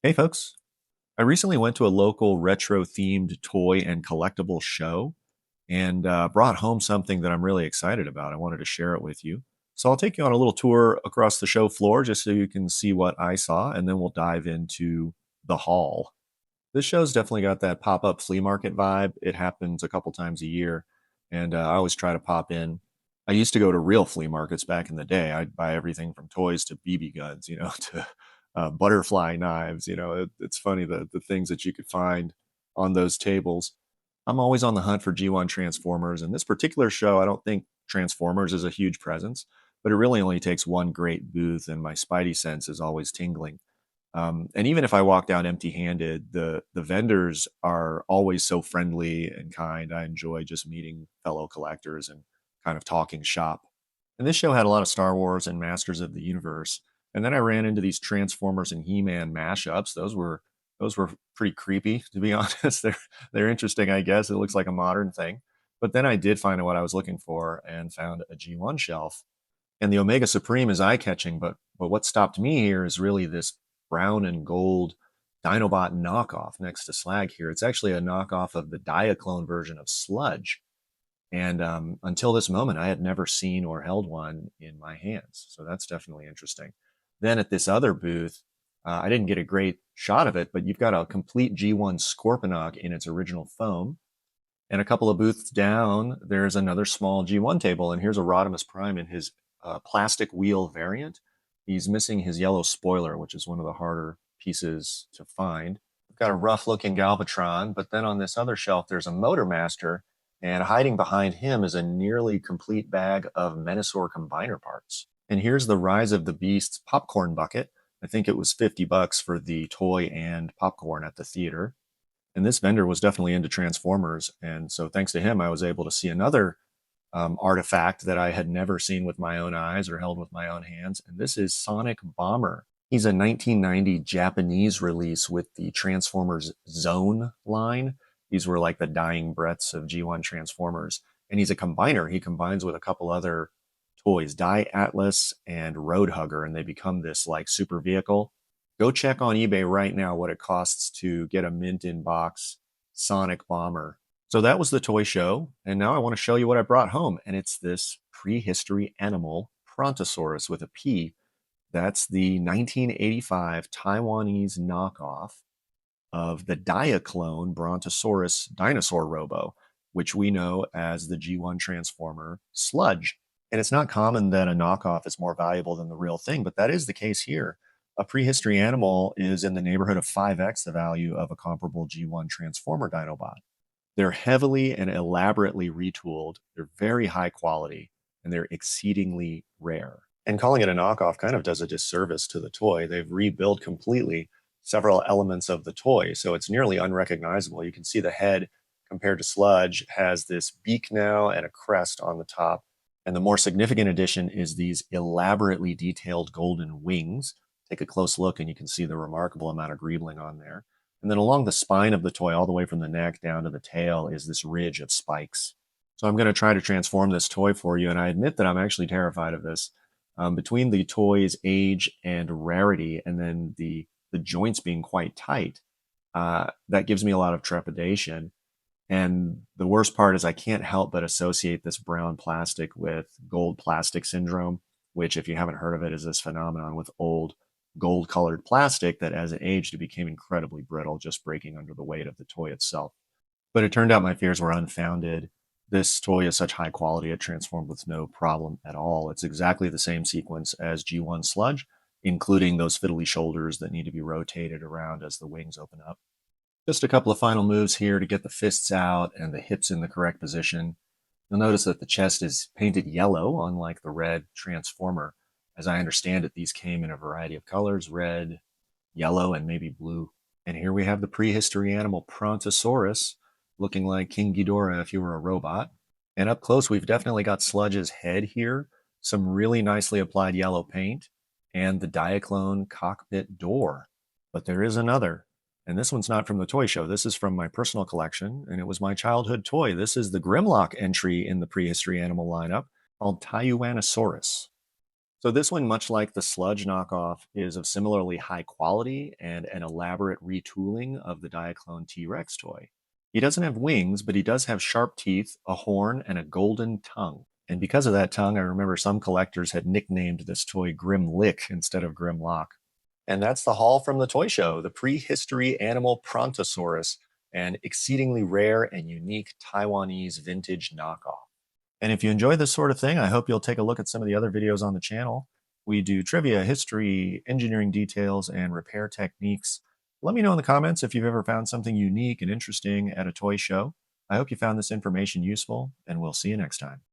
Hey folks, I recently went to a local retro themed toy and collectible show and brought home something that I'm really excited about. I wanted to share it with you. So I'll take you on a little tour across the show floor just so you can see what I saw, and then we'll dive into the hall. This show's definitely got that pop up flea market vibe. It happens a couple times a year, and I always try to pop in. I used to go to real flea markets back in the day. I'd buy everything from toys to BB guns, to butterfly knives. It's funny the things that you could find on those tables. I'm always on the hunt for G1 Transformers, and this particular show, I don't think Transformers is a huge presence, but it really only takes one great booth, and my spidey sense is always tingling. And even if I walk down empty-handed, the vendors are always so friendly and kind. I enjoy just meeting fellow collectors and kind of talking shop. And this show had a lot of Star Wars and Masters of the Universe. And then I ran into these Transformers and He-Man mashups. Those were pretty creepy, to be honest. They're interesting, I guess. It looks like a modern thing. But then I did find out what I was looking for and found a G1 shelf, and the Omega Supreme is eye-catching, but what stopped me here is really this brown and gold Dinobot knockoff next to Slag here. It's actually a knockoff of the Diaclone version of Sludge. And until this moment, I had never seen or held one in my hands. So that's definitely interesting. Then at this other booth, I didn't get a great shot of it, but you've got a complete G1 Scorponok in its original foam. And a couple of booths down, there's another small G1 table. And here's a Rodimus Prime in his plastic wheel variant. He's missing his yellow spoiler, which is one of the harder pieces to find. We've got a rough looking Galvatron, but then on this other shelf, there's a Motormaster. And hiding behind him is a nearly complete bag of Menasor combiner parts. And here's the Rise of the Beasts popcorn bucket. I think it was 50 bucks for the toy and popcorn at the theater. And this vendor was definitely into Transformers. And so thanks to him, I was able to see another artifact that I had never seen with my own eyes or held with my own hands. And this is Sonic Bomber. He's a 1990 Japanese release with the Transformers Zone line. These were like the dying breaths of G1 Transformers. And he's a combiner. He combines with a couple other toys, Die Atlas and Roadhugger, and they become this like super vehicle. Go check on eBay right now what it costs to get a mint in box Sonic Bomber. So that was the toy show, and now I want to show you what I brought home, and it's this Prehistory Animal Prontosaurus with a P. That's the 1985 Taiwanese knockoff of the Diaclone Brontosaurus dinosaur robo, which we know as the G1 Transformer Sludge. And it's not common that a knockoff is more valuable than the real thing, but that is the case here. A prehistory animal is in the neighborhood of 5x the value of a comparable G1 Transformer Dinobot. They're heavily and elaborately retooled, they're very high quality, and they're exceedingly rare. And calling it a knockoff kind of does a disservice to the toy. They've rebuilt completely several elements of the toy, so it's nearly unrecognizable. You can see the head compared to Sludge has this beak now and a crest on the top. And the more significant addition is these elaborately detailed golden wings. Take a close look and you can see the remarkable amount of greebling on there. And then along the spine of the toy, all the way from the neck down to the tail, is this ridge of spikes. So I'm going to try to transform this toy for you, and I admit that I'm actually terrified of this. Between the toy's age and rarity, and then the joints being quite tight, that gives me a lot of trepidation. And the worst part is I can't help but associate this brown plastic with gold plastic syndrome, which, if you haven't heard of it, is this phenomenon with old gold colored plastic that as it aged, it became incredibly brittle, just breaking under the weight of the toy itself. But it turned out my fears were unfounded. This toy is such high quality, it transformed with no problem at all. It's exactly the same sequence as G1 Sludge, including those fiddly shoulders that need to be rotated around as the wings open up. Just a couple of final moves here to get the fists out and the hips in the correct position. You'll notice that the chest is painted yellow, unlike the red Transformer. As I understand it, these came in a variety of colors, red, yellow, and maybe blue. And here we have the prehistory animal Prontosaurus, looking like King Ghidorah if you were a robot. And up close, we've definitely got Sludge's head here, some really nicely applied yellow paint, and the Diaclone cockpit door. But there is another. And this one's not from the toy show. This is from my personal collection, and it was my childhood toy. This is the Grimlock entry in the prehistory animal lineup called Tyuannosaurus. So this one, much like the Sludge knockoff, is of similarly high quality and an elaborate retooling of the Diaclone T-Rex toy. He doesn't have wings, but he does have sharp teeth, a horn, and a golden tongue. And because of that tongue, I remember some collectors had nicknamed this toy Grimlick instead of Grimlock. And that's the haul from the toy show, the Prehistory Animal Prontosaurus, an exceedingly rare and unique Taiwanese vintage knockoff. And if you enjoy this sort of thing, I hope you'll take a look at some of the other videos on the channel. We do trivia, history, engineering details, and repair techniques. Let me know in the comments if you've ever found something unique and interesting at a toy show. I hope you found this information useful, and we'll see you next time.